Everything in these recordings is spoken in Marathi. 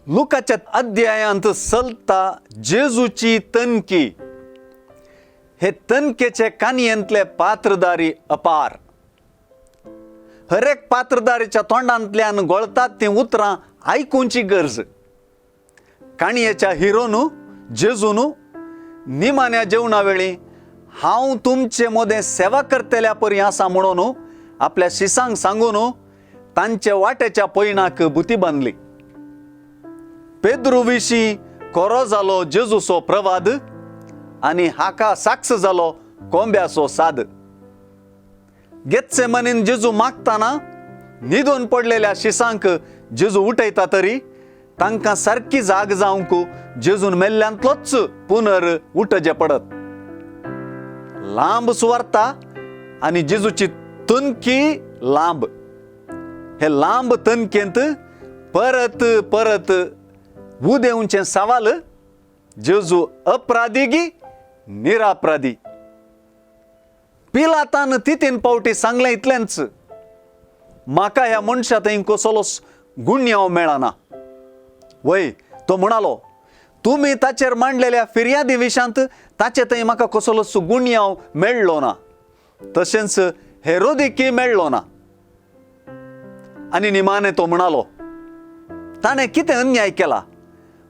लुकाच्या अध्यायांत चलता जेजूची तनकी हे तनकेचे कानयेंतले पात्रधारी अपार. हरेक पात्रधारीच्या तोंडांतल्यान गळतात ती उतरां आयकूंची गरज. काणयेच्या हिरोनू जेजूनू निमाण्या जेवणा वेळी हांव तुमचे मोदें सेवा करतल्या परी आसा म्हणून आपल्या शिसांक सांगून तांचे वाटेच्या पैणाक बुती बांदली. पेद्रू विशीं कोरो जालो जेजूचो प्रवाद आनी हाका साक्ष जालो कोंब्याचो साद. गेत्सेमनीन जेजू मागताना न्हिदून पडलेल्या शिसांक जेजू उठयता तरी तांकां सारकी जाग जावंक जेजून मेल्ल्यांतलोच पुनर उठजे पडत. लांब सुवार्ता आनी जेजूची तनकी लांब. हे लांब तनकेंत परत परत उदेवचे सवाल जेजू अपराधी गी निरापराधी. पिलातान तितीन पावटी सांगलें इतलेंच, म्हाका ह्या मनशा थंय कसलोच गुन्यांव मेळना. वय तो म्हणालो, तुमी ताचेर मांडलेल्या फिर्यादी विशांत ताचे थंय म्हाका कसलोच गुन्यांव मेळ्ळो ना, तशेंच हेरोदिकी मेळ्ळो ना. आनी निमाणे तो म्हणालो, ताणें कितें अन्याय केला?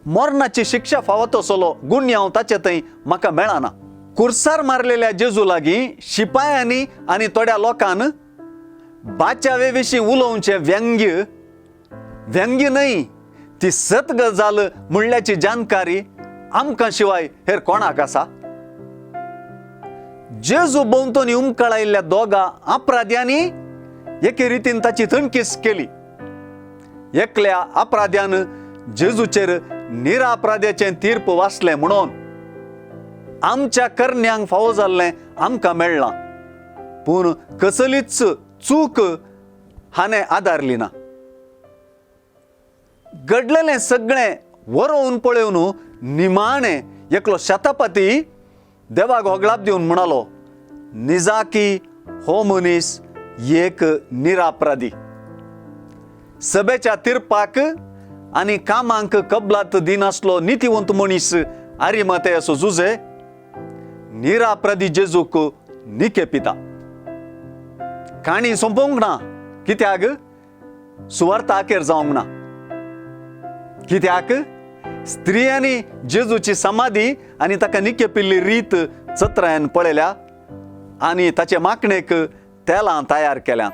मरणाची शिक्षा फावो तसलो गुन्यांव ताचे थंय म्हाका मेळना. कुर्सार मारलेल्या जेजू लागीं शिपायांनी आनी थोड्या लोकांन बाच्यावे विशीं उलोवचें व्यंग्य न्हय, ती सत गजाल म्हणल्याची जानकारी आमकां शिवाय हेर कोणाक आसा? जेजू भोंवतणी उमकळायल्ल्या दोगा अपराध्यांनी एके रितीन ताची तणकीस केली. एकल्या अपराध्यान जेजूचेर निरापराध्याचें तीर्प वाचलें म्हणून आमच्या करण्यांक फावो जाल्लें आमकां मेळ्ळां, पूण कसलीच चूक हाणें आदारली ना. घडलेलें सगळें वरोवन पळयोवन निमाणें एकलो शतापती देवाक होगळाप दिवन म्हणालो, निजाकी हो मनीस एक निरापराधी. सभेच्या तिर्पाक आनी कामांक कबलात दिनासलो नितीवंत मनीस आरिमातेयाचो जुजे निरापराधी जेजूक निकेपिता. काणी सोंपोवंक ना, कित्याक सुवार्ता आखेर जावंक ना. कित्याक स्त्रियांनी जेजूची समाधी आनी ताका निकेपिल्ली रीत चत्रायन पळयल्या आनी ताचे माकणेक तेलां तयार केल्यात.